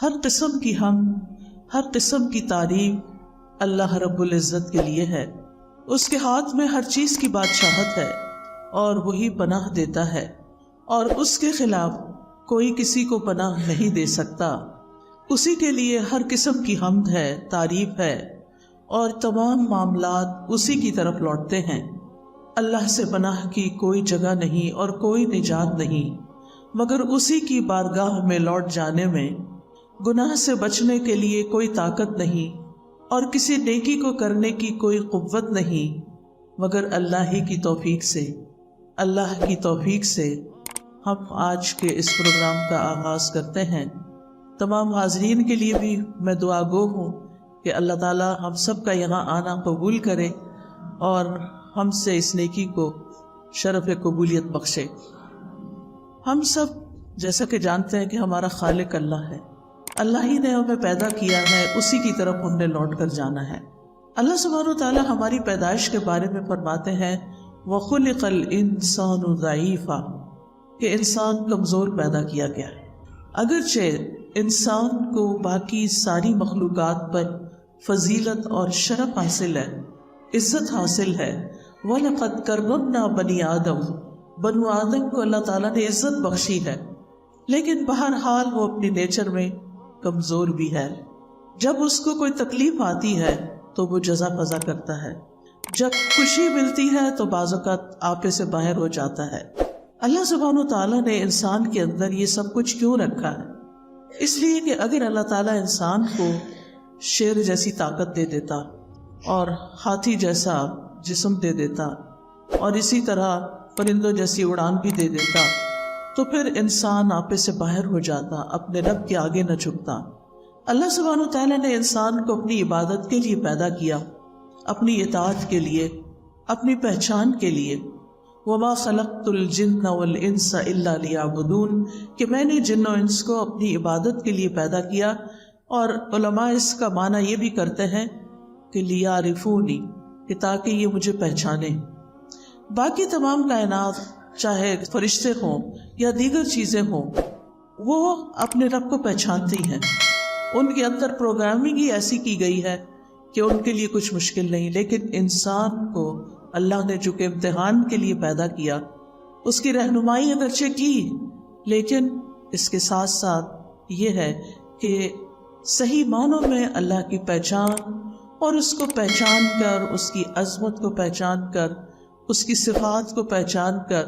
ہر قسم کی ہر قسم کی تعریف اللہ رب العزت کے لیے ہے۔ اس کے ہاتھ میں ہر چیز کی بادشاہت ہے اور وہی پناہ دیتا ہے، اور اس کے خلاف کوئی کسی کو پناہ نہیں دے سکتا۔ اسی کے لیے ہر قسم کی حمد ہے، تعریف ہے، اور تمام معاملات اسی کی طرف لوٹتے ہیں۔ اللہ سے پناہ کی کوئی جگہ نہیں اور کوئی نجات نہیں مگر اسی کی بارگاہ میں لوٹ جانے میں۔ گناہ سے بچنے کے لیے کوئی طاقت نہیں اور کسی نیکی کو کرنے کی کوئی قوت نہیں مگر اللہ ہی کی توفیق سے۔ اللہ کی توفیق سے ہم آج کے اس پروگرام کا آغاز کرتے ہیں۔ تمام حاضرین کے لیے بھی میں دعا گو ہوں کہ اللہ تعالی ہم سب کا یہاں آنا قبول کرے اور ہم سے اس نیکی کو شرف قبولیت بخشے۔ ہم سب جیسا کہ جانتے ہیں کہ ہمارا خالق اللہ ہے، اللہ ہی نے ہمیں پیدا کیا ہے، اسی کی طرف ہم نے لوٹ کر جانا ہے۔ اللہ سبحانہ و تعالی ہماری پیدائش کے بارے میں فرماتے ہیں وَخُلِقَ الْإِنسَانُ ضَعِيفًا، کہ انسان کمزور پیدا کیا گیا ہے۔ اگرچہ انسان کو باقی ساری مخلوقات پر فضیلت اور شرف حاصل ہے، عزت حاصل ہے۔ وَلَقَدْ كَرَّمْنَا بَنِي آدم، بنو آدم کو اللہ تعالیٰ نے عزت بخشی ہے، لیکن بہرحال وہ اپنی نیچر میں کمزور بھی ہے۔ جب اس کو کوئی تکلیف آتی ہے تو وہ جزا فضا کرتا ہے، جب خوشی ملتی ہے تو بعض اوقات آپے سے باہر ہو جاتا ہے۔ اللہ سبحانہ و تعالیٰ نے انسان کے اندر یہ سب کچھ کیوں رکھا ہے؟ اس لیے کہ اگر اللہ تعالیٰ انسان کو شیر جیسی طاقت دے دیتا اور ہاتھی جیسا جسم دے دیتا اور اسی طرح پرندوں جیسی اڑان بھی دے دیتا تو پھر انسان آپے سے باہر ہو جاتا، اپنے رب کے آگے نہ جھکتا۔ اللہ سبحانہ و تعالیٰ نے انسان کو اپنی عبادت کے لیے پیدا کیا، اپنی اطاعت کے لیے، اپنی پہچان کے لیے۔ وَمَا خَلَقْتُ الْجِنَّ وَالْإِنسَ إِلَّا لِيَعْبُدُونَ، کہ میں نے جن و انس کو اپنی عبادت کے لیے پیدا کیا، اور علماء اس کا معنی یہ بھی کرتے ہیں کہ لِيَعْرِفُونِ، کہ تاکہ یہ مجھے پہچانے۔ باقی تمام کائنات چاہے فرشتے ہوں یا دیگر چیزیں ہوں، وہ اپنے رب کو پہچانتی ہیں، ان کے اندر پروگرامنگ ہی ایسی کی گئی ہے کہ ان کے لیے کچھ مشکل نہیں۔ لیکن انسان کو اللہ نے چونکہ امتحان کے لیے پیدا کیا، اس کی رہنمائی اگرچہ کی، لیکن اس کے ساتھ ساتھ یہ ہے کہ صحیح معنوں میں اللہ کی پہچان اور اس کو پہچان کر، اس کی عظمت کو پہچان کر، اس کی صفات کو پہچان کر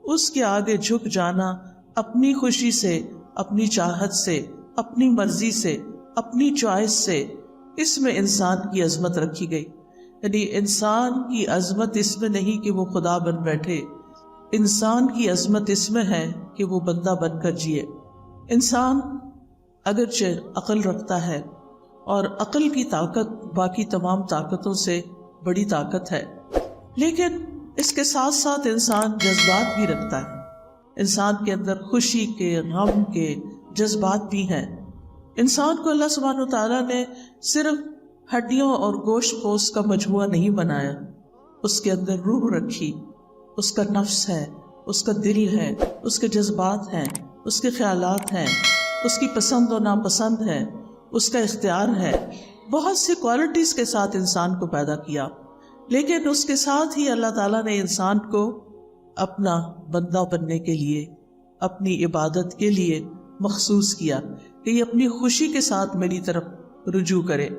اس کے آگے جھک جانا، اپنی خوشی سے، اپنی چاہت سے، اپنی مرضی سے، اپنی چوائس سے، اس میں انسان کی عظمت رکھی گئی۔ یعنی انسان کی عظمت اس میں نہیں کہ وہ خدا بن بیٹھے، انسان کی عظمت اس میں ہے کہ وہ بندہ بن کر جیے۔ انسان اگرچہ عقل رکھتا ہے اور عقل کی طاقت باقی تمام طاقتوں سے بڑی طاقت ہے، لیکن اس کے ساتھ ساتھ انسان جذبات بھی رکھتا ہے۔ انسان کے اندر خوشی کے، غم کے جذبات بھی ہیں۔ انسان کو اللہ سبحانہ وتعالیٰ نے صرف ہڈیوں اور گوشت پوست کا مجموعہ نہیں بنایا، اس کے اندر روح رکھی، اس کا نفس ہے، اس کا دل ہے، اس کے جذبات ہیں، اس کے خیالات ہیں، اس کی پسند و ناپسند ہے، اس کا اختیار ہے۔ بہت سی کوالٹیز کے ساتھ انسان کو پیدا کیا، لیکن اس کے ساتھ ہی اللہ تعالیٰ نے انسان کو اپنا بندہ بننے کے لیے، اپنی عبادت کے لیے مخصوص کیا کہ یہ اپنی خوشی کے ساتھ میری طرف رجوع کرے۔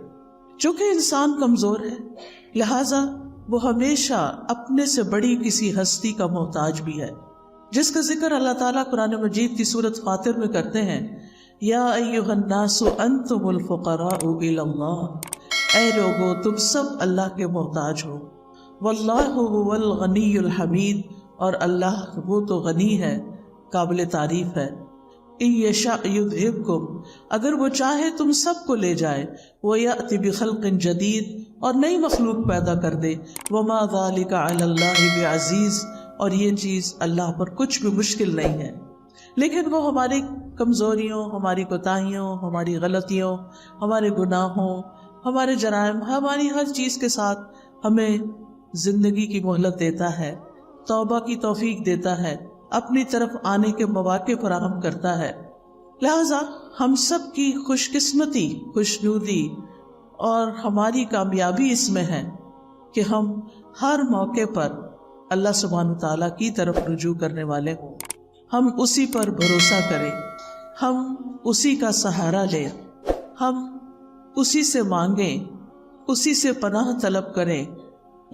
چونکہ انسان کمزور ہے، لہٰذا وہ ہمیشہ اپنے سے بڑی کسی ہستی کا محتاج بھی ہے، جس کا ذکر اللہ تعالیٰ قرآن مجید کی سورۃ فاطر میں کرتے ہیں۔ یا ایھا الناس انتم الفقراء الی اللہ، اے لوگو تم سب اللہ کے محتاج ہو۔ واللہ هو الغنی الحمید، اور اللہ وہ تو غنی ہے، قابل تعریف ہے۔ ان یشاء یذھبکم، اگر وہ چاہے تم سب کو لے جائے، ویأتی بخلق جدید، اور نئی مخلوق پیدا کر دے۔ وما ذلک علی اللہ بعزیز، اور یہ چیز اللہ پر کچھ بھی مشکل نہیں ہے۔ لیکن وہ ہماری کمزوریوں، ہماری کوتاہیوں، ہماری غلطیوں، ہمارے گناہوں، ہمارے جرائم، ہماری ہر چیز کے ساتھ ہمیں زندگی کی مہلت دیتا ہے، توبہ کی توفیق دیتا ہے، اپنی طرف آنے کے مواقع فراہم کرتا ہے۔ لہذا ہم سب کی خوش قسمتی، خوشنودی اور ہماری کامیابی اس میں ہے کہ ہم ہر موقع پر اللہ سبحانہ تعالیٰ کی طرف رجوع کرنے والے ہوں، ہم اسی پر بھروسہ کریں، ہم اسی کا سہارا لیں، ہم اسی سے مانگیں، اسی سے پناہ طلب کریں،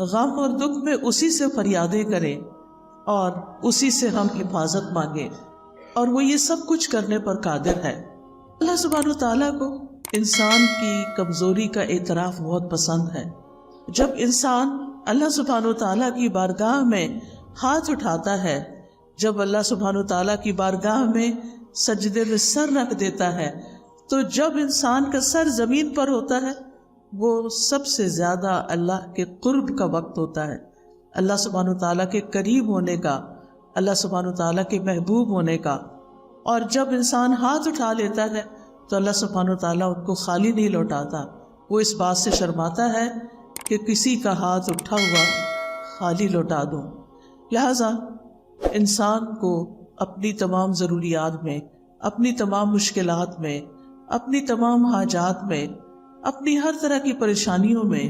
غم اور دکھ میں اسی سے فریادیں کریں اور اسی سے ہم حفاظت مانگیں، اور وہ یہ سب کچھ کرنے پر قادر ہے۔ اللہ سبحانہ تعالیٰ کو انسان کی کمزوری کا اعتراف بہت پسند ہے۔ جب انسان اللہ سبحانہ تعالیٰ کی بارگاہ میں ہاتھ اٹھاتا ہے، جب اللہ سبحانہ تعالیٰ کی بارگاہ میں سجدے میں سر رکھ دیتا ہے، تو جب انسان کا سر زمین پر ہوتا ہے وہ سب سے زیادہ اللہ کے قرب کا وقت ہوتا ہے، اللہ سبحانہ تعالیٰ کے قریب ہونے کا، اللہ سبحانہ تعالیٰ کے محبوب ہونے کا۔ اور جب انسان ہاتھ اٹھا لیتا ہے تو اللہ سبحانہ تعالیٰ ان کو خالی نہیں لوٹاتا، وہ اس بات سے شرماتا ہے کہ کسی کا ہاتھ اٹھا ہوا خالی لوٹا دوں۔ لہذا انسان کو اپنی تمام ضروریات میں، اپنی تمام مشکلات میں، اپنی تمام حاجات میں، اپنی ہر طرح کی پریشانیوں میں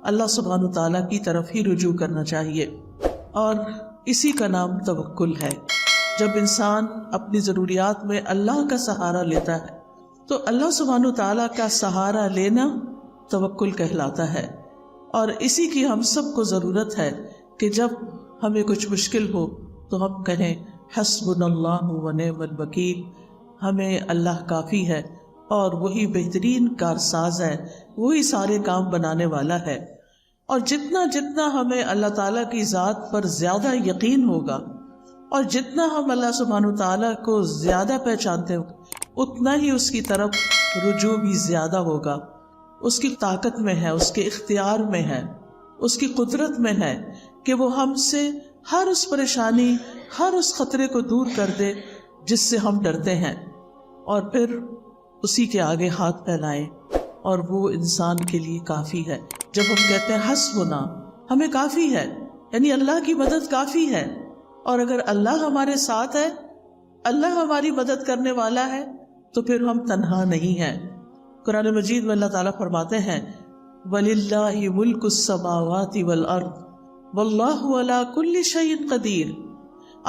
اللہ سبحانہ تعالیٰ کی طرف ہی رجوع کرنا چاہیے، اور اسی کا نام توکل ہے۔ جب انسان اپنی ضروریات میں اللہ کا سہارا لیتا ہے تو اللہ سبحانہ تعالیٰ کا سہارا لینا توکل کہلاتا ہے، اور اسی کی ہم سب کو ضرورت ہے کہ جب ہمیں کچھ مشکل ہو تو ہم کہیں حسبنا اللہ و نعم الوکیل، ہمیں اللہ کافی ہے اور وہی بہترین کارساز ہے، وہی سارے کام بنانے والا ہے۔ اور جتنا جتنا ہمیں اللہ تعالیٰ کی ذات پر زیادہ یقین ہوگا اور جتنا ہم اللہ سبحانہ تعالیٰ کو زیادہ پہچانتے ہوں، اتنا ہی اس کی طرف رجوع بھی زیادہ ہوگا۔ اس کی طاقت میں ہے، اس کے اختیار میں ہے، اس کی قدرت میں ہے کہ وہ ہم سے ہر اس پریشانی، ہر اس خطرے کو دور کر دے جس سے ہم ڈرتے ہیں، اور پھر اسی کے آگے ہاتھ پھیلائیں، اور وہ انسان کے لیے کافی ہے۔ جب ہم کہتے ہیں حسبنا، ہمیں کافی ہے، یعنی اللہ کی مدد کافی ہے، اور اگر اللہ ہمارے ساتھ ہے، اللہ ہماری مدد کرنے والا ہے، تو پھر ہم تنہا نہیں ہیں۔ قرآن مجید میں اللہ تعالیٰ فرماتے ہیں وَلِلَّهِ مُلْكُ السَّمَاوَاتِ وَالْأَرْضِ وَاللَّهُ عَلَىٰ كُلِّ شَيْءٍ قَدِيرٌ،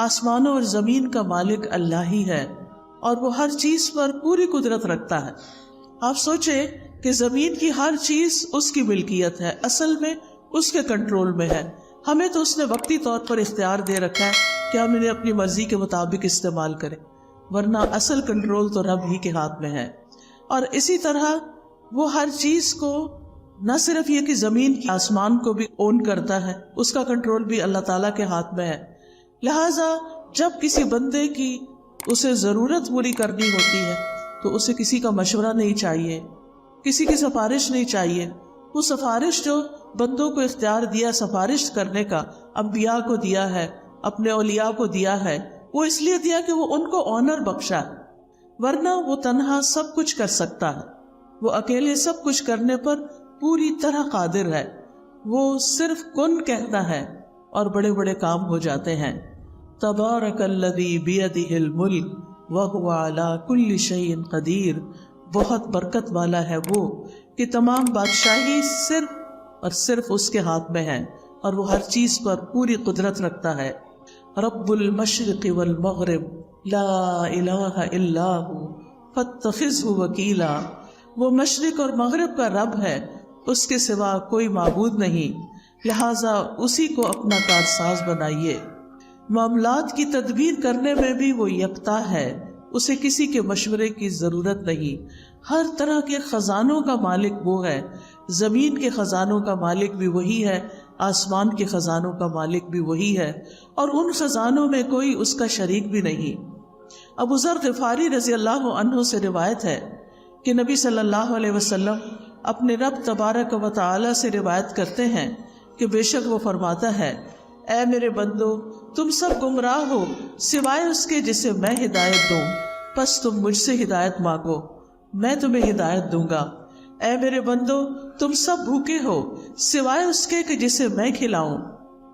آسمانوں اور زمین کا مالک اللہ ہی ہے اور وہ ہر چیز پر پوری قدرت رکھتا ہے۔ آپ سوچیں کہ زمین کی ہر چیز اس کی ملکیت ہے، اصل میں اس کے کنٹرول میں ہے، ہمیں تو اس نے وقتی طور پر اختیار دے رکھا ہے کہ ہم انہیں اپنی مرضی کے مطابق استعمال کریں، ورنہ اصل کنٹرول تو رب ہی کے ہاتھ میں ہے۔ اور اسی طرح وہ ہر چیز کو نہ صرف یہ کہ زمین کی، آسمان کو بھی اون کرتا ہے، اس کا کنٹرول بھی اللہ تعالیٰ کے ہاتھ میں ہے۔ لہٰذا جب کسی بندے کی اسے ضرورت پوری کرنی ہوتی ہے تو اسے کسی کا مشورہ نہیں چاہیے، کسی کی سفارش نہیں چاہیے۔ وہ سفارش جو بندوں کو اختیار دیا سفارش کرنے کا، انبیاء کو دیا ہے، اپنے اولیاء کو دیا ہے، وہ اس لیے دیا کہ وہ ان کو آنر بخشا ہے، ورنہ وہ تنہا سب کچھ کر سکتا ہے، وہ اکیلے سب کچھ کرنے پر پوری طرح قادر ہے۔ وہ صرف کن کہتا ہے اور بڑے بڑے کام ہو جاتے ہیں۔ تبارک الذی بیدہ الملک وہو علی کل شیء قدیر، بہت برکت والا ہے وہ کہ تمام بادشاہی صرف اور صرف اس کے ہاتھ میں ہے اور وہ ہر چیز پر پوری قدرت رکھتا ہے۔ رب المشرق والمغرب لا الہ الا ہو فاتخذہ وکیلا، وہ مشرق اور مغرب کا رب ہے، اس کے سوا کوئی معبود نہیں، لہٰذا اسی کو اپنا کارساز بنائیے۔ معاملات کی تدبیر کرنے میں بھی وہ یکتا ہے، اسے کسی کے مشورے کی ضرورت نہیں۔ ہر طرح کے خزانوں کا مالک وہ ہے، زمین کے خزانوں کا مالک بھی وہی ہے، آسمان کے خزانوں کا مالک بھی وہی ہے، اور ان خزانوں میں کوئی اس کا شریک بھی نہیں۔ ابو ذر غفاری رضی اللہ عنہ سے روایت ہے کہ نبی صلی اللہ علیہ وسلم اپنے رب تبارک و تعالی سے روایت کرتے ہیں کہ بے شک وہ فرماتا ہے، اے میرے بندو، تم سب گمراہ ہو سوائے اس کے جسے میں ہدایت دوں، پس تم مجھ سے ہدایت مانگو، میں تمہیں ہدایت دوں گا۔ اے میرے بندو، تم سب بھوکے ہو سوائے اس کے کہ جسے میں کھلاؤں،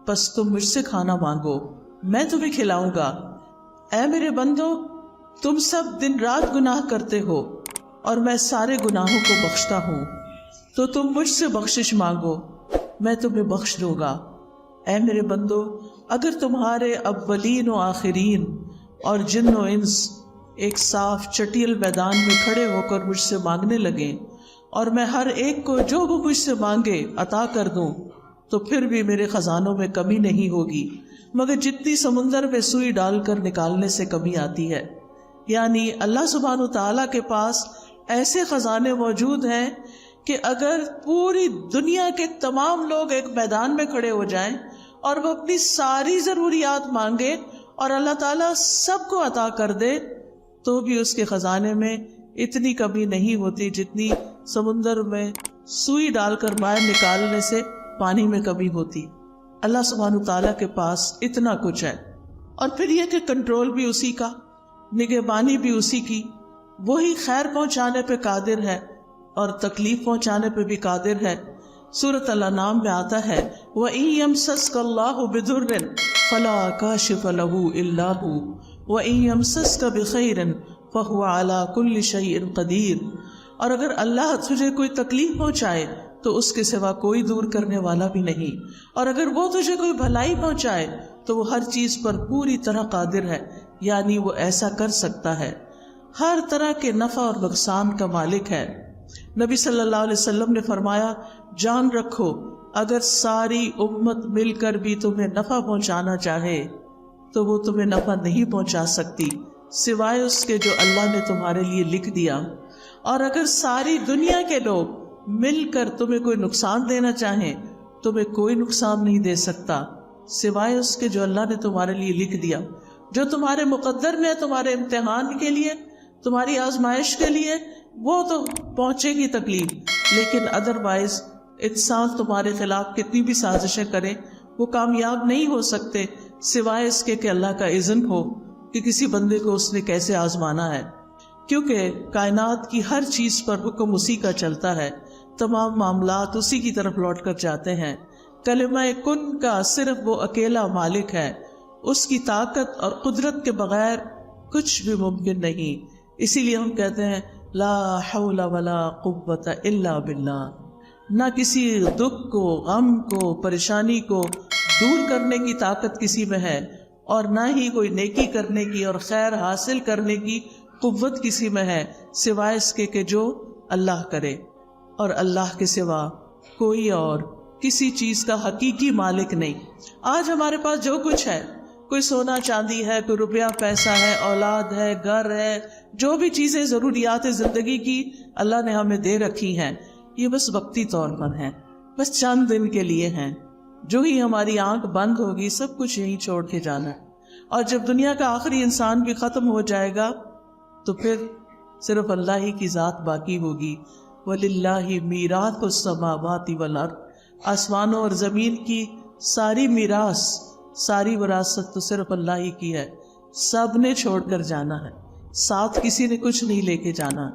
پس تم مجھ سے کھانا مانگو، میں تمہیں کھلاؤں گا۔ اے میرے بندو، تم سب دن رات گناہ کرتے ہو اور میں سارے گناہوں کو بخشتا ہوں، تو تم مجھ سے بخشش مانگو، میں تمہیں بخش دوں گا۔ اے میرے بندو، اگر تمہارے اولین و آخرین اور جن و انس ایک صاف چٹیل میدان میں کھڑے ہو کر مجھ سے مانگنے لگیں اور میں ہر ایک کو جو وہ مجھ سے مانگے عطا کر دوں، تو پھر بھی میرے خزانوں میں کمی نہیں ہوگی مگر جتنی سمندر میں سوئی ڈال کر نکالنے سے کمی آتی ہے۔ یعنی اللہ سبحانہ تعالیٰ کے پاس ایسے خزانے موجود ہیں کہ اگر پوری دنیا کے تمام لوگ ایک میدان میں کھڑے ہو جائیں اور وہ اپنی ساری ضروریات مانگے اور اللہ تعالیٰ سب کو عطا کر دے، تو بھی اس کے خزانے میں اتنی کمی نہیں ہوتی جتنی سمندر میں سوئی ڈال کر باہر نکالنے سے پانی میں کمی ہوتی۔ اللہ سبحانہ تعالیٰ کے پاس اتنا کچھ ہے، اور پھر یہ کہ کنٹرول بھی اسی کا، نگہبانی بھی اسی کی، وہی خیر پہنچانے پہ قادر ہے اور تکلیف پہنچانے پہ بھی قادر ہے۔ سورۃ الانعام میں آتا ہے وَإِن يَمْسَسْكَ اللَّهُ بِضُرٍّ فَلَا كَاشِفَ لَهُ إِلَّا هُوَ وَإِن يَمْسَسْكَ بِخَيْرٍ فَهُوَ عَلَى كُلِّ شَيْءٍ قَدِيرٌ، اور اگر اللہ تجھے کوئی تکلیف پہنچائے تو اس کے سوا کوئی دور کرنے والا بھی نہیں، اور اگر وہ تجھے کوئی بھلائی پہنچائے تو وہ ہر چیز پر پوری طرح قادر ہے، یعنی وہ ایسا کر سکتا ہے، ہر طرح کے نفع اور نقصان کا مالک ہے۔ نبی صلی اللہ علیہ وسلم نے فرمایا، جان رکھو اگر ساری امت مل کر بھی تمہیں نفع پہنچانا چاہے تو وہ تمہیں نفع نہیں پہنچا سکتی سوائے اس کے جو اللہ نے تمہارے لیے لکھ دیا، اور اگر ساری دنیا کے لوگ مل کر تمہیں کوئی نقصان دینا چاہیں تمہیں کوئی نقصان نہیں دے سکتا سوائے اس کے جو اللہ نے تمہارے لیے لکھ دیا، جو تمہارے مقدر میں تمہارے امتحان کے لیے، تمہاری آزمائش کے لیے، وہ تو پہنچے گی تکلیف، لیکن ادروائز انسان تمہارے خلاف کتنی بھی سازشیں کرے وہ کامیاب نہیں ہو سکتے سوائے اس کے کہ اللہ کا اذن ہو کہ کسی بندے کو اس نے کیسے آزمانا ہے، کیونکہ کائنات کی ہر چیز پر حکم اسی کا چلتا ہے، تمام معاملات اسی کی طرف لوٹ کر جاتے ہیں۔ کلمہ کن کا صرف وہ اکیلا مالک ہے، اس کی طاقت اور قدرت کے بغیر کچھ بھی ممکن نہیں۔ اسی لیے ہم کہتے ہیں لا حول ولا قوت الا باللہ، نہ کسی دکھ کو، غم کو، پریشانی کو دور کرنے کی طاقت کسی میں ہے، اور نہ ہی کوئی نیکی کرنے کی اور خیر حاصل کرنے کی قوت کسی میں ہے سوائے اس کے کہ جو اللہ کرے، اور اللہ کے سوا کوئی اور کسی چیز کا حقیقی مالک نہیں۔ آج ہمارے پاس جو کچھ ہے، کوئی سونا چاندی ہے، کوئی روپیہ پیسہ ہے، اولاد ہے، گھر ہے، جو بھی چیزیں ضروریات زندگی کی اللہ نے ہمیں دے رکھی ہیں، یہ بس وقتی طور پر ہیں، بس چند دن کے لیے ہیں۔ جو ہی ہماری آنکھ بند ہوگی سب کچھ یہیں چھوڑ کے جانا ہے، اور جب دنیا کا آخری انسان بھی ختم ہو جائے گا تو پھر صرف اللہ ہی کی ذات باقی ہوگی۔ وَلِلَّهِ مِيرَاثُ السَّمَاوَاتِ وَالْأَرْضِ، آسمانوں اور زمین کی ساری میراث، ساری وراثت تو صرف اللہ ہی کی ہے، سب نے چھوڑ کر جانا ہے، ساتھ کسی نے کچھ نہیں لے کے جانا،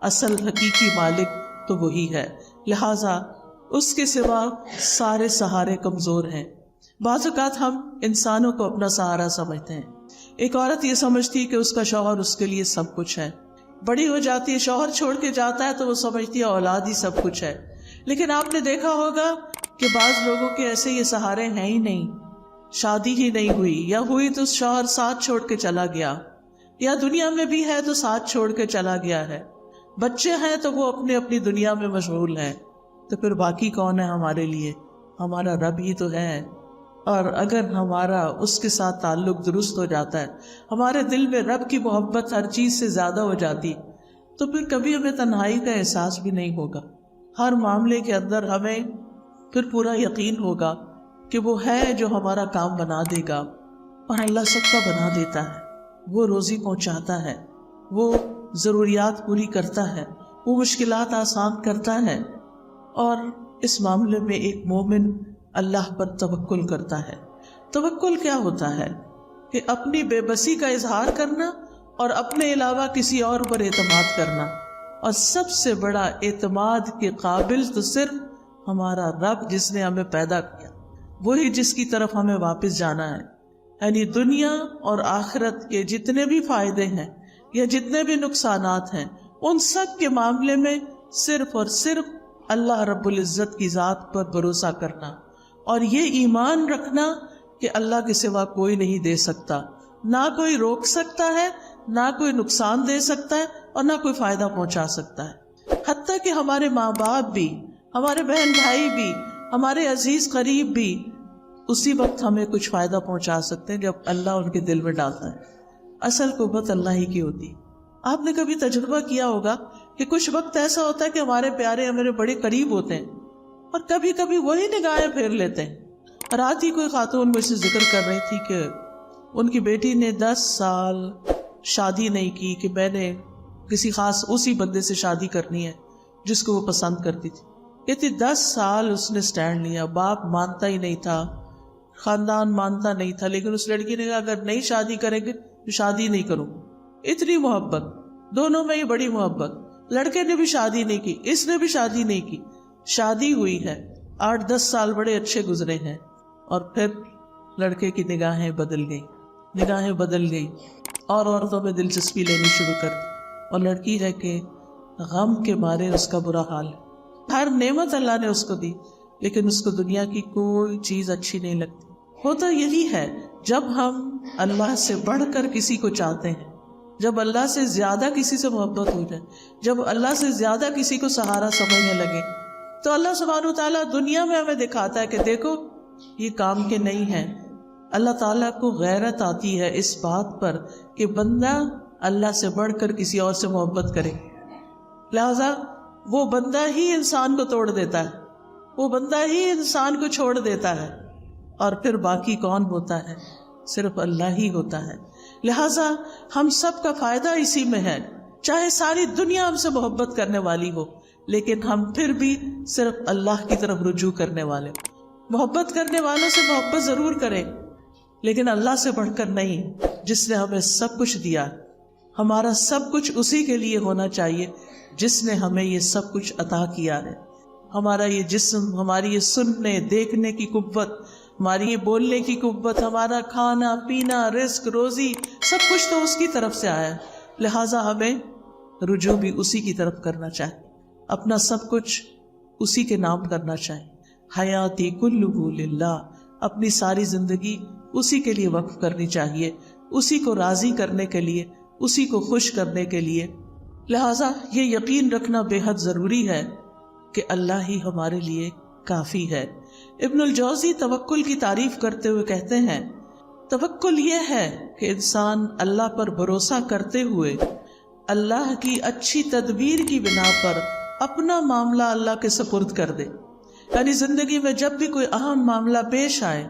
اصل حقیقی مالک تو وہی ہے، لہٰذا اس کے سوا سارے سہارے کمزور ہیں۔ بعض اوقات ہم انسانوں کو اپنا سہارا سمجھتے ہیں۔ ایک عورت یہ سمجھتی کہ اس کا شوہر اس کے لیے سب کچھ ہے، بڑی ہو جاتی ہے، شوہر چھوڑ کے جاتا ہے تو وہ سمجھتی ہے اولاد ہی سب کچھ ہے، لیکن آپ نے دیکھا ہوگا کہ بعض لوگوں کے ایسے یہ سہارے ہیں ہی نہیں، شادی ہی نہیں ہوئی، یا ہوئی تو شوہر ساتھ چھوڑ کے چلا گیا، یا دنیا میں بھی ہے تو ساتھ چھوڑ کے چلا گیا ہے، بچے ہیں تو وہ اپنی اپنی دنیا میں مشغول ہیں، تو پھر باقی کون ہے ہمارے لیے؟ ہمارا رب ہی تو ہے۔ اور اگر ہمارا اس کے ساتھ تعلق درست ہو جاتا ہے، ہمارے دل میں رب کی محبت ہر چیز سے زیادہ ہو جاتی، تو پھر کبھی ہمیں تنہائی کا احساس بھی نہیں ہوگا۔ ہر معاملے کے اندر ہمیں پھر پورا یقین ہوگا کہ وہ ہے جو ہمارا کام بنا دے گا، اور اللہ سب کا بنا دیتا ہے، وہ روزی پہنچاتا ہے، وہ ضروریات پوری کرتا ہے، وہ مشکلات آسان کرتا ہے، اور اس معاملے میں ایک مومن اللہ پر توکل کرتا ہے۔ توکل کیا ہوتا ہے؟ کہ اپنی بے بسی کا اظہار کرنا اور اپنے علاوہ کسی اور پر اعتماد کرنا، اور سب سے بڑا اعتماد کے قابل تو صرف ہمارا رب جس نے ہمیں پیدا کیا، وہی جس کی طرف ہمیں واپس جانا ہے۔ یعنی دنیا اور آخرت کے جتنے بھی فائدے ہیں، یا جتنے بھی نقصانات ہیں ان سب کے معاملے میں صرف اور صرف اللہ رب العزت کی ذات پر بھروسہ کرنا، اور یہ ایمان رکھنا کہ اللہ کے سوا کوئی نہیں دے سکتا، نہ کوئی روک سکتا ہے، نہ کوئی نقصان دے سکتا ہے، اور نہ کوئی فائدہ پہنچا سکتا ہے۔ حتیٰ کہ ہمارے ماں باپ بھی، ہمارے بہن بھائی بھی، ہمارے عزیز قریب بھی اسی وقت ہمیں کچھ فائدہ پہنچا سکتے ہیں جب اللہ ان کے دل میں ڈالتا ہے۔ اصل قوت اللہ ہی کی ہوتی۔ آپ نے کبھی تجربہ کیا ہوگا کہ کچھ وقت ایسا ہوتا ہے کہ ہمارے پیارے ہمارے بڑے قریب ہوتے ہیں اور کبھی کبھی وہی نگاہیں پھیر لیتے ہیں۔ رات ہی کوئی خاتون مجھ سے ذکر کر رہی تھی کہ ان کی بیٹی نے 10 سال شادی نہیں کی کہ میں نے کسی خاص اسی بندے سے شادی کرنی ہے جس کو وہ پسند کرتی تھی۔ کہتی 10 سال اس نے سٹینڈ لیا، باپ مانتا ہی نہیں تھا، خاندان مانتا نہیں تھا، لیکن اس لڑکی نے کہا اگر نہیں شادی کریں گے تو شادی نہیں کروں۔ اتنی محبت، دونوں میں ہی بڑی محبت۔ لڑکے نے بھی شادی نہیں کی، اس نے بھی شادی نہیں کی، شادی ہوئی ہے، 8-10 سال بڑے اچھے گزرے ہیں، اور پھر لڑکے کی نگاہیں بدل گئی اور عورتوں میں دلچسپی لینی شروع کر دی، اور لڑکی ہے کہ غم کے مارے اس کا برا حال ہے۔ ہر نعمت اللہ نے اس کو دی، لیکن اس کو دنیا کی کوئی چیز اچھی نہیں لگتی۔ ہوتا یہی ہے جب ہم اللہ سے بڑھ کر کسی کو چاہتے ہیں، جب اللہ سے زیادہ کسی سے محبت ہو جائے، جب اللہ سے زیادہ کسی کو سہارا سمجھنے لگے، تو اللہ سبحانہ وتعالیٰ دنیا میں ہمیں دکھاتا ہے کہ دیکھو یہ کام کے نہیں ہیں۔ اللہ تعالیٰ کو غیرت آتی ہے اس بات پر کہ بندہ اللہ سے بڑھ کر کسی اور سے محبت کرے، لہذا وہ بندہ ہی انسان کو توڑ دیتا ہے، وہ بندہ ہی انسان کو چھوڑ دیتا ہے، اور پھر باقی کون ہوتا ہے؟ صرف اللہ ہی ہوتا ہے۔ لہذا ہم سب کا فائدہ اسی میں ہے، چاہے ساری دنیا ہم سے محبت کرنے والی ہو، لیکن ہم پھر بھی صرف اللہ کی طرف رجوع کرنے والے۔ محبت کرنے والوں سے محبت ضرور کریں، لیکن اللہ سے بڑھ کر نہیں، جس نے ہمیں سب کچھ دیا۔ ہمارا سب کچھ اسی کے لیے ہونا چاہیے جس نے ہمیں یہ سب کچھ عطا کیا ہے۔ ہمارا یہ جسم، ہماری یہ سننے دیکھنے کی قوت، ہماری یہ بولنے کی قوت، ہمارا کھانا پینا، رزق روزی، سب کچھ تو اس کی طرف سے آیا ہے، لہٰذا ہمیں رجوع بھی اسی کی طرف کرنا چاہیے، اپنا سب کچھ اسی کے نام کرنا چاہیے۔ حیاتی کلہ للہ، اپنی ساری زندگی اسی کے لیے وقف کرنی چاہیے، اسی کو راضی کرنے کے لیے، اسی کو خوش کرنے کے لیے۔ لہٰذا یہ یقین رکھنا بے حد ضروری ہے کہ اللہ ہی ہمارے لیے کافی ہے۔ ابن الجوزی توکل کی تعریف کرتے ہوئے کہتے ہیں، توکل یہ ہے کہ انسان اللہ پر بھروسہ کرتے ہوئے اللہ کی اچھی تدبیر کی بنا پر اپنا معاملہ اللہ کے سپرد کر دے۔ یعنی زندگی میں جب بھی کوئی اہم معاملہ پیش آئے،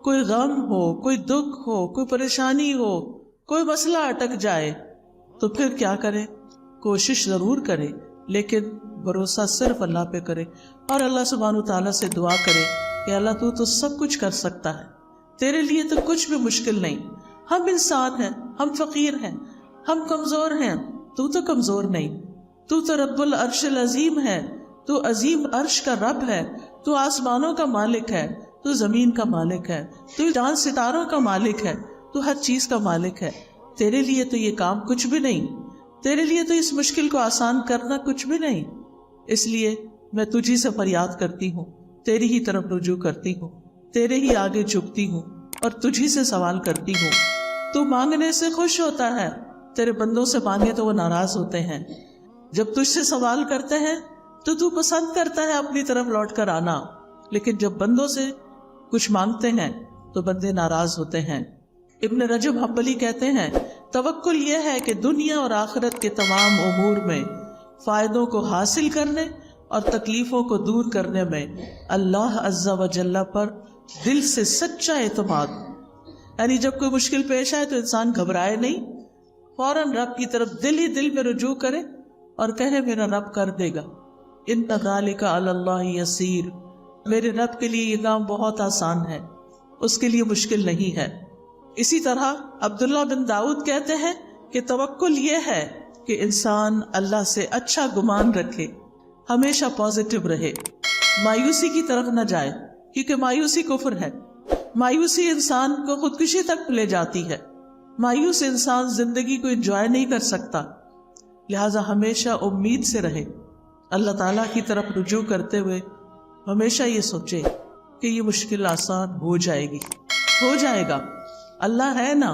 کوئی غم ہو، کوئی دکھ ہو، کوئی پریشانی ہو، کوئی مسئلہ اٹک جائے، تو پھر کیا کرے؟ کوشش ضرور کرے، لیکن بھروسہ صرف اللہ پہ کرے، اور اللہ سبحانہ تعالیٰ سے دعا کرے کہ اللہ تو سب کچھ کر سکتا ہے، تیرے لیے تو کچھ بھی مشکل نہیں۔ ہم انسان ہیں، ہم فقیر ہیں، ہم کمزور ہیں، تو کمزور نہیں، تو رب العرش العظیم ہے، تو عظیم عرش کا رب ہے، تو آسمانوں کا مالک ہے، تو زمین کا مالک ہے، تو چاند ستاروں کا مالک ہے، تو ہر چیز کا مالک ہے۔ تیرے لیے تو یہ کام کچھ بھی نہیں، تیرے لیے تو اس مشکل کو آسان کرنا کچھ بھی نہیں، اس لیے میں تجھی سے فریاد کرتی ہوں، تیری ہی طرف رجوع کرتی ہوں، تیرے ہی آگے جھکتی ہوں اور تجھی سے سوال کرتی ہوں۔ تو مانگنے سے خوش ہوتا ہے، تیرے بندوں سے مانگے تو وہ ناراض ہوتے ہیں۔ جب تجھ سے سوال کرتے ہیں تو پسند کرتا ہے اپنی طرف لوٹ کر آنا، لیکن جب بندوں سے کچھ مانگتے ہیں تو بندے ناراض ہوتے ہیں۔ ابن رجب حنبلی کہتے ہیں، توکل یہ ہے کہ دنیا اور آخرت کے تمام امور میں فائدوں کو حاصل کرنے اور تکلیفوں کو دور کرنے میں اللہ عز و جل پر دل سے سچا اعتماد، یعنی جب کوئی مشکل پیش آئے تو انسان گھبرائے نہیں، فوراً رب کی طرف دل ہی دل میں رجوع کرے اور کہے میرا رب کر دے گا، ان ذالک علی اللہ یسیر، میرے رب کے لیے یہ کام بہت آسان ہے، اس کے لیے مشکل نہیں ہے۔ اسی طرح عبداللہ بن داؤد کہتے ہیں کہ توکل یہ ہے کہ انسان اللہ سے اچھا گمان رکھے، ہمیشہ پازیٹو رہے، مایوسی کی طرف نہ جائے، کیونکہ مایوسی کفر ہے، مایوسی انسان کو خودکشی تک لے جاتی ہے۔ مایوس انسان زندگی کو انجوائے نہیں کر سکتا، لہذا ہمیشہ امید سے رہے، اللہ تعالیٰ کی طرف رجوع کرتے ہوئے ہمیشہ یہ سوچے کہ یہ مشکل آسان ہو جائے گی، ہو جائے گا، اللہ ہے نا۔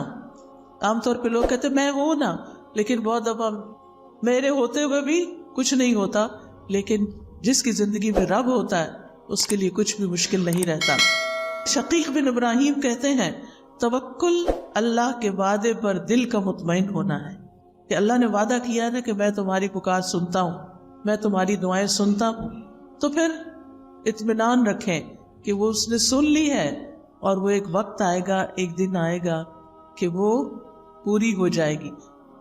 عام طور پہ لوگ کہتے میں ہوں نا، لیکن بہت دفعہ میرے ہوتے ہوئے بھی کچھ نہیں ہوتا، لیکن جس کی زندگی میں رب ہوتا ہے اس کے لیے کچھ بھی مشکل نہیں رہتا۔ شقیق بن ابراہیم کہتے ہیں توکل اللہ کے وعدے پر دل کا مطمئن ہونا ہے، کہ اللہ نے وعدہ کیا ہے نا کہ میں تمہاری پکار سنتا ہوں، میں تمہاری دعائیں سنتا ہوں، تو پھر اطمینان رکھیں کہ وہ اس نے سن لی ہے، اور وہ ایک وقت آئے گا، ایک دن آئے گا کہ وہ پوری ہو جائے گی۔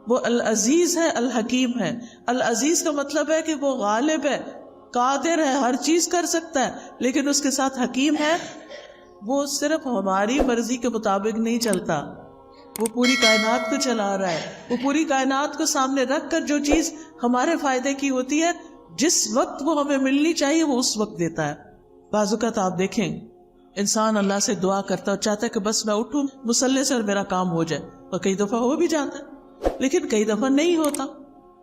وہ العزیز ہے، الحکیم ہے۔ العزیز کا مطلب ہے کہ وہ غالب ہے، قادر ہے، ہر چیز کر سکتا ہے، لیکن اس کے ساتھ حکیم ہے، وہ صرف ہماری مرضی کے مطابق نہیں چلتا، وہ پوری کائنات کو چلا رہا ہے، وہ پوری کائنات کو سامنے رکھ کر جو چیز ہمارے فائدے کی ہوتی ہے، جس وقت وہ ہمیں ملنی چاہیے وہ اس وقت دیتا ہے۔ بعض اوقات آپ دیکھیں انسان اللہ سے دعا کرتا ہے اور چاہتا ہے کہ بس میں اٹھوں مصلی سے اور میرا کام ہو جائے، اور کئی دفعہ ہو بھی جاتا ہے، لیکن کئی دفعہ نہیں ہوتا۔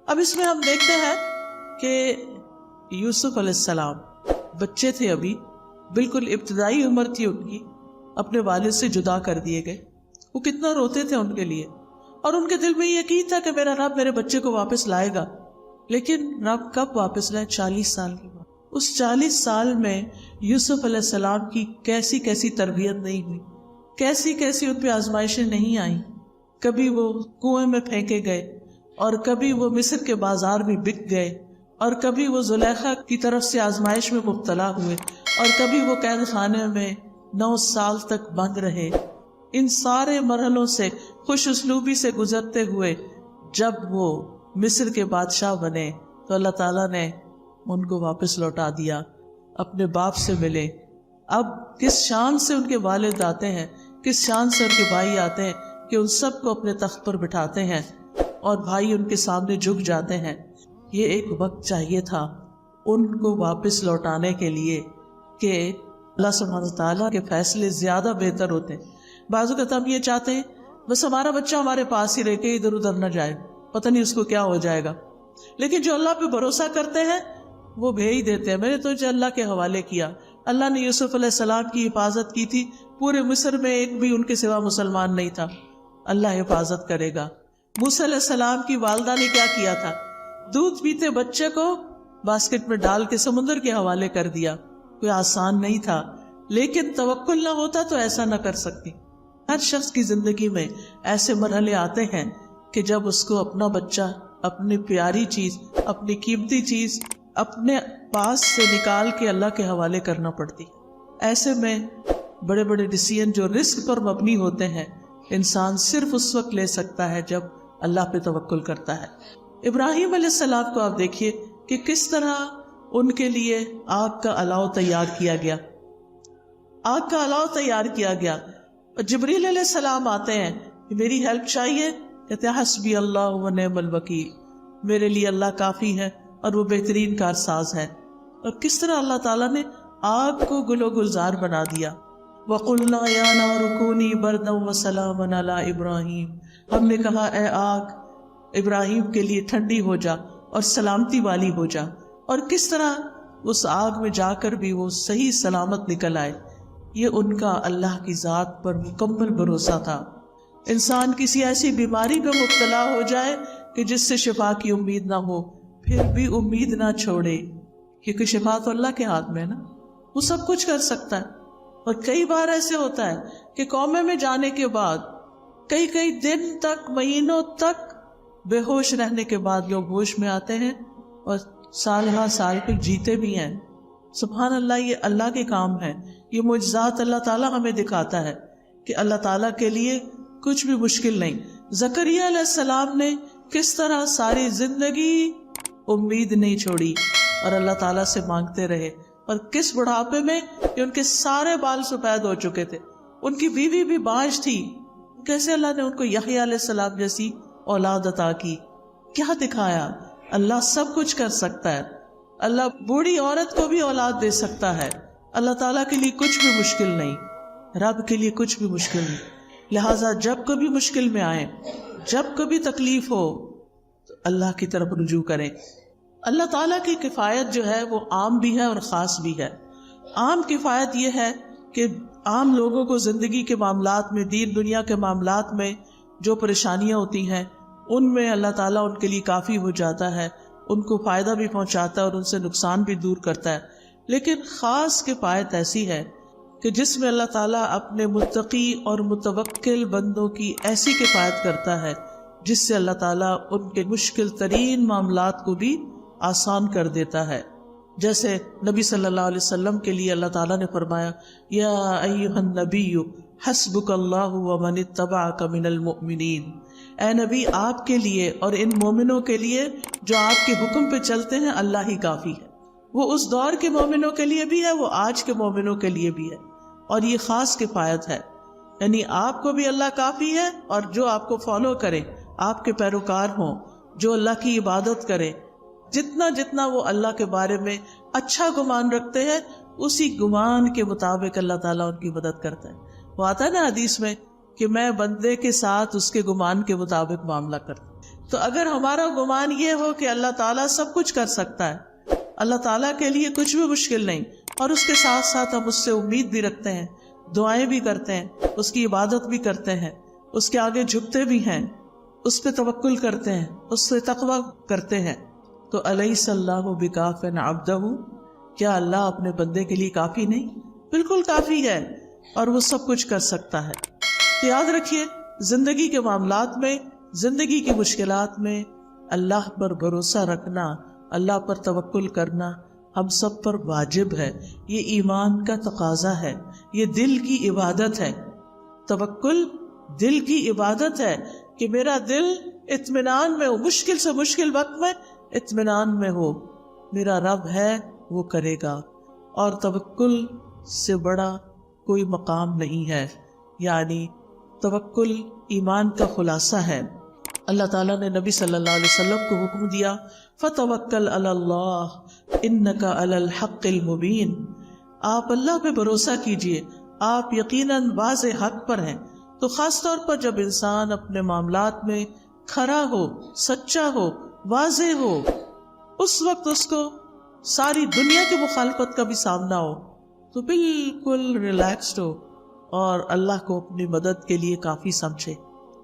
اب اس میں ہم دیکھتے ہیں کہ یوسف علیہ السلام بچے تھے، ابھی بالکل ابتدائی عمر تھی ان کی، اپنے والد سے جدا کر دیے گئے، وہ کتنا روتے تھے ان کے لیے، اور ان کے دل میں یہ یقین تھا کہ میرا رب میرے بچے کو واپس لائے گا، لیکن رب کب واپس لائے؟ 40 سال کے بعد۔ اس 40 سال میں یوسف علیہ السلام کی کیسی کیسی تربیت نہیں ہوئی، کیسی کیسی ان پہ آزمائشیں نہیں آئیں، کبھی وہ کنویں میں پھینکے گئے، اور کبھی وہ مصر کے بازار میں بک گئے، اور کبھی وہ زلیخا کی طرف سے آزمائش میں مبتلا ہوئے، اور کبھی وہ قید خانے میں 9 سال تک بند رہے۔ ان سارے مرحلوں سے خوش اسلوبی سے گزرتے ہوئے جب وہ مصر کے بادشاہ بنے تو اللہ تعالیٰ نے ان کو واپس لوٹا دیا، اپنے باپ سے ملے۔ اب کس شان سے ان کے والد آتے ہیں، کس شان سے ان کے بھائی آتے ہیں کہ ان سب کو اپنے تخت پر بٹھاتے ہیں اور بھائی ان کے سامنے جھک جاتے ہیں۔ یہ ایک وقت چاہیے تھا ان کو واپس لوٹانے کے لیے کہ اللہ سبحانہ وتعالیٰ کے فیصلے زیادہ بہتر ہوتے ہیں۔ بعض اوقات ہم یہ چاہتے ہیں بس ہمارا بچہ ہمارے پاس ہی رہ کے ادھر ادھر نہ جائے، پتہ نہیں اس کو کیا ہو جائے گا، لیکن جو اللہ پہ بھروسہ کرتے ہیں وہ بھیج دیتے ہیں۔ میں نے تو اللہ کے حوالے کیا، اللہ نے یوسف علیہ السلام کی حفاظت کی تھی، پورے مصر میں ایک بھی ان کے سوا مسلمان نہیں تھا، اللہ حفاظت کرے گا۔ موسیٰ علیہ السلام کی والدہ نے کیا کیا تھا؟ دودھ پیتے بچے کو باسکٹ میں ڈال کے سمندر کے حوالے کر دیا۔ کوئی آسان نہیں تھا، لیکن توکل نہ ہوتا تو ایسا نہ کر سکتی۔ ہر شخص کی زندگی میں ایسے مرحلے آتے ہیں کہ جب اس کو اپنا بچہ، اپنی پیاری چیز، اپنی قیمتی چیز اپنے پاس سے نکال کے اللہ کے حوالے کرنا پڑتی۔ ایسے میں بڑے بڑے ڈیسیژن جو رسک پر مبنی ہوتے ہیں انسان صرف اس وقت لے سکتا ہے جب اللہ پہ توکل کرتا ہے۔ ابراہیم علیہ السلام کو آپ دیکھیے کہ کس طرح ان کے لیے آگ کا الاؤ تیار کیا گیا، آگ کا الاؤ تیار کیا گیا۔ جبریل علیہ السلام آتے ہیں کہ میری ہیلپ چاہیے، کہتے ہیں حسبی اللہ و نعم الوکیل، میرے لیے اللہ کافی ہے اور وہ بہترین کارساز ہے۔ اور کس طرح اللہ تعالیٰ نے آگ کو گل و گلزار بنا دیا۔ وَقُلْنَا يَا نَارُ كُونِي بَرْدًا وَسَلَامًا عَلَىٰ إِبْرَاهِيمَ، ہم نے کہا اے آگ ابراہیم کے لیے ٹھنڈی ہو جا اور سلامتی والی ہو جا، اور کس طرح اس آگ میں جا کر بھی وہ صحیح سلامت نکل آئے۔ یہ ان کا اللہ کی ذات پر مکمل بھروسہ تھا۔ انسان کسی ایسی بیماری پہ مبتلا ہو جائے کہ جس سے شفا کی امید نہ ہو، پھر بھی امید نہ چھوڑے، کیونکہ شفا تو اللہ کے ہاتھ میں ہے نا، وہ سب کچھ کر سکتا ہے۔ اور کئی بار ایسے ہوتا ہے کہ کومے میں جانے کے بعد کئی دن تک، مہینوں تک بے ہوش رہنے کے بعد لوگ ہوش میں آتے ہیں اور سال ہر سال پہ جیتے بھی ہیں۔ سبحان اللہ، یہ اللہ کے کام ہے، یہ معجزات اللہ تعالیٰ ہمیں دکھاتا ہے کہ اللہ تعالیٰ کے لیے کچھ بھی مشکل نہیں۔ زکریا علیہ السلام نے کس طرح ساری زندگی امید نہیں چھوڑی اور اللہ تعالیٰ سے مانگتے رہے، اور کس بڑھاپے میں کہ ان کے سارے بال سفید ہو چکے تھے، ان کی بیوی بھی بانجھ تھی، کیسے اللہ نے ان کو یحییٰ علیہ السلام جیسی اولاد عطا کی۔ کیا دکھایا؟ اللہ سب کچھ کر سکتا ہے، اللہ بوڑھی عورت کو بھی اولاد دے سکتا ہے، اللہ تعالیٰ کے لیے کچھ بھی مشکل نہیں، رب کے لیے کچھ بھی مشکل نہیں۔ لہٰذا جب کبھی مشکل میں آئیں، جب کبھی تکلیف ہو تو اللہ کی طرف رجوع کریں۔ اللہ تعالیٰ کی کفایت جو ہے وہ عام بھی ہے اور خاص بھی ہے۔ عام کفایت یہ ہے کہ عام لوگوں کو زندگی کے معاملات میں، دین دنیا کے معاملات میں جو پریشانیاں ہوتی ہیں ان میں اللہ تعالیٰ ان کے لیے کافی ہو جاتا ہے، ان کو فائدہ بھی پہنچاتا ہے اور ان سے نقصان بھی دور کرتا ہے۔ لیکن خاص کفایت ایسی ہے کہ جس میں اللہ تعالیٰ اپنے متقی اور متوکل بندوں کی ایسی کفایت کرتا ہے جس سے اللہ تعالیٰ ان کے مشکل ترین معاملات کو بھی آسان کر دیتا ہے۔ جیسے نبی صلی اللہ علیہ وسلم کے لیے اللہ تعالیٰ نے فرمایا یا ایھا النبی حسبک اللہ ومن اتبعک من المؤمنین، اے نبی آپ کے لیے اور ان مومنوں کے لیے جو آپ کے حکم پہ چلتے ہیں اللہ ہی کافی ہے۔ وہ اس دور کے مومنوں کے لیے بھی ہے، وہ آج کے مومنوں کے لیے بھی ہے، اور یہ خاص کفایت ہے۔ یعنی آپ کو بھی اللہ کافی ہے، اور جو آپ کو فالو کریں، آپ کے پیروکار ہوں، جو اللہ کی عبادت کریں، جتنا جتنا وہ اللہ کے بارے میں اچھا گمان رکھتے ہیں اسی گمان کے مطابق اللہ تعالیٰ ان کی مدد کرتا ہے۔ وہ آتا ہے نا حدیث میں کہ میں بندے کے ساتھ اس کے گمان کے مطابق معاملہ کرتا ہوں۔ تو اگر ہمارا گمان یہ ہو کہ اللہ تعالیٰ سب کچھ کر سکتا ہے، اللہ تعالیٰ کے لیے کچھ بھی مشکل نہیں، اور اس کے ساتھ ساتھ ہم اس سے امید بھی رکھتے ہیں، دعائیں بھی کرتے ہیں، اس کی عبادت بھی کرتے ہیں، اس کے آگے جھکتے بھی ہیں، اس پہ توکل کرتے ہیں، اس سے تقویٰ کرتے ہیں، تو الیس اللہ بکاف عبدہ، کیا اللہ اپنے بندے کے لیے کافی نہیں؟ بالکل کافی ہے، اور وہ سب کچھ کر سکتا ہے۔ تو یاد رکھیے زندگی کے معاملات میں، زندگی کی مشکلات میں اللہ پر بھروسہ رکھنا، اللہ پر توکل کرنا ہم سب پر واجب ہے۔ یہ ایمان کا تقاضا ہے، یہ دل کی عبادت ہے۔ توکل دل کی عبادت ہے کہ میرا دل اطمینان میں ہو، مشکل سے مشکل وقت میں اطمینان میں ہو، میرا رب ہے وہ کرے گا، اور توکل سے بڑا کوئی مقام نہیں ہے۔ یعنی توکل ایمان کا خلاصہ ہے۔ اللہ تعالیٰ نے نبی صلی اللہ علیہ وسلم کو حکم دیا فَتَوَكَّلْ عَلَى اللَّهِ إِنَّكَ عَلَى الْحَقِّ الْمُبِينِ، آپ اللہ پہ بھروسہ کیجئے، آپ یقیناً واضح حق پر ہیں۔ تو خاص طور پر جب انسان اپنے معاملات میں کھرا ہو، سچا ہو، واضح ہو، اس وقت اس کو ساری دنیا کی مخالفت کا بھی سامنا ہو تو بالکل ریلیکسڈ ہو اور اللہ کو اپنی مدد کے لیے کافی سمجھے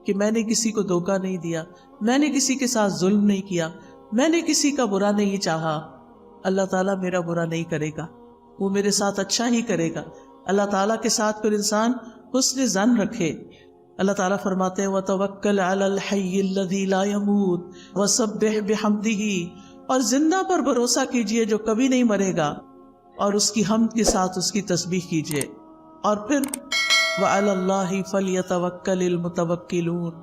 کہ میں نے کسی کو دھوکہ نہیں دیا، میں نے کسی کے ساتھ ظلم نہیں کیا، میں نے کسی کا برا نہیں چاہا، اللہ تعالیٰ میرا برا نہیں کرے گا، وہ میرے ساتھ اچھا ہی کرے گا۔ اللہ تعالیٰ کے ساتھ پھر انسان حسن ظن رکھے۔ اللہ تعالیٰ فرماتے ہیں وَتَوَكَّلْ عَلَى الْحَيِّ الَّذِي لَا يَمُوتُ وَسَبِّحْ بِحَمْدِهِ، اور زندہ پر بھروسہ کیجئے جو کبھی نہیں مرے گا، اور اس کی حمد کے ساتھ اس کی تسبیح کیجئے۔ اور پھر وَعَلَى اللَّهِ فَلْيَتَوَكَّلِ الْمُتَوَكِّلُونَ،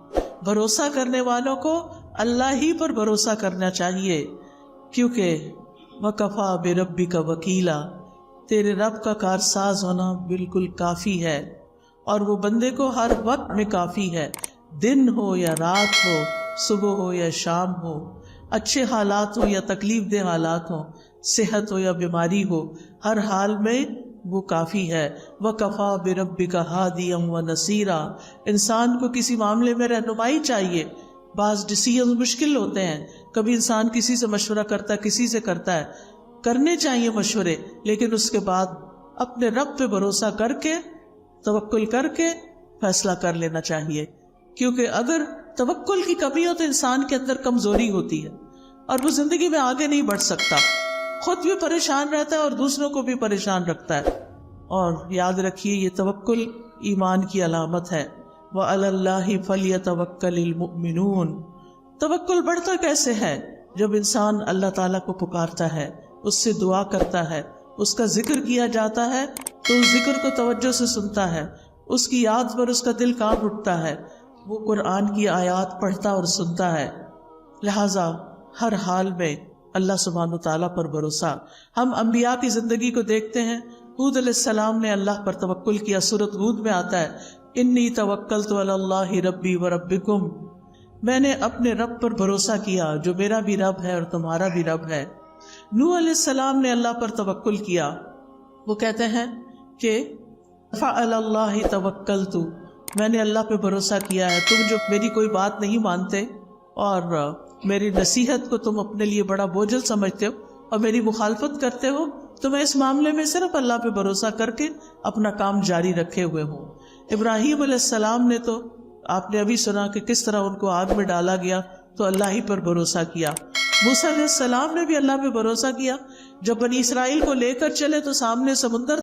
بھروسہ کرنے والوں کو اللہ ہی پر بھروسہ کرنا چاہیے، کیونکہ وَكَفَى بِرَبِّكَ وَكِيلًا، تیرے رب کا کارساز ہونا بالکل کافی ہے، اور وہ بندے کو ہر وقت میں کافی ہے، دن ہو یا رات ہو، صبح ہو یا شام ہو، اچھے حالات ہو یا تکلیف دہ حالات ہوں، صحت ہو یا بیماری ہو، ہر حال میں وہ کافی ہے۔ وَكَفَى بِرَبِّكَ هَادِيًا وَنَصِيرًا، انسان کو کسی معاملے میں رہنمائی چاہیے۔ بعض ڈیسیژن مشکل ہوتے ہیں، کبھی انسان کسی سے مشورہ کرتا ہے، کسی سے کرتا ہے، کرنے چاہیے مشورے، لیکن اس کے بعد اپنے رب پہ بھروسہ کر کے، توکل کر کے فیصلہ کر لینا چاہیے، کیونکہ اگر توکل کی کمی ہو تو انسان کے اندر کمزوری ہوتی ہے اور وہ زندگی میں آگے نہیں بڑھ سکتا، خود بھی پریشان رہتا ہے اور دوسروں کو بھی پریشان رکھتا ہے۔ اور یاد رکھیے یہ توکل ایمان کی علامت ہے۔ وَعَلَى اللَّهِ فَلْيَتَوَكَّلِ الْمُؤْمِنُونَ، توکل بڑھتا کیسے ہے؟ جب انسان اللہ تعالیٰ کو پکارتا ہے، اس سے دعا کرتا ہے، اس کا ذکر کیا جاتا ہے تو اس ذکر کو توجہ سے سنتا ہے، اس کی یاد پر اس کا دل کانپ اٹھتا ہے، وہ قرآن کی آیات پڑھتا اور سنتا ہے۔ لہٰذا ہر حال میں اللہ سبحانہ وتعالیٰ پر بھروسہ۔ ہم انبیاء کی زندگی کو دیکھتے ہیں، ہود علیہ السلام نے اللہ پر توکل کیا، سورۃ ہود میں آتا ہے انی توکلت علی اللہ ربی و ربکم، میں نے اپنے رب پر بھروسہ کیا جو میرا بھی رب ہے اور تمہارا بھی رب ہے۔ نوح علیہ السلام نے اللہ پر توکل کیا، وہ کہتے ہیں کہ فعلی اللہ توکلت میں نے اللہ پہ بھروسہ کیا ہے، تم جو میری کوئی بات نہیں مانتے اور میری نصیحت کو تم اپنے لیے بڑا بوجھل سمجھتے ہو اور میری مخالفت کرتے ہو، تو میں اس معاملے میں صرف اللہ پہ بھروسہ کر کے اپنا کام جاری رکھے ہوئے ہوں۔ ابراہیم علیہ السلام نے تو آپ نے ابھی سنا کہ کس طرح ان کو آگ میں ڈالا گیا تو اللہ ہی پر بھروسہ کیا۔ موسیٰ علیہ السلام نے بھی اللہ پہ بھروسہ کیا، جب بنی اسرائیل کو لے کر چلے تو سامنے سمندر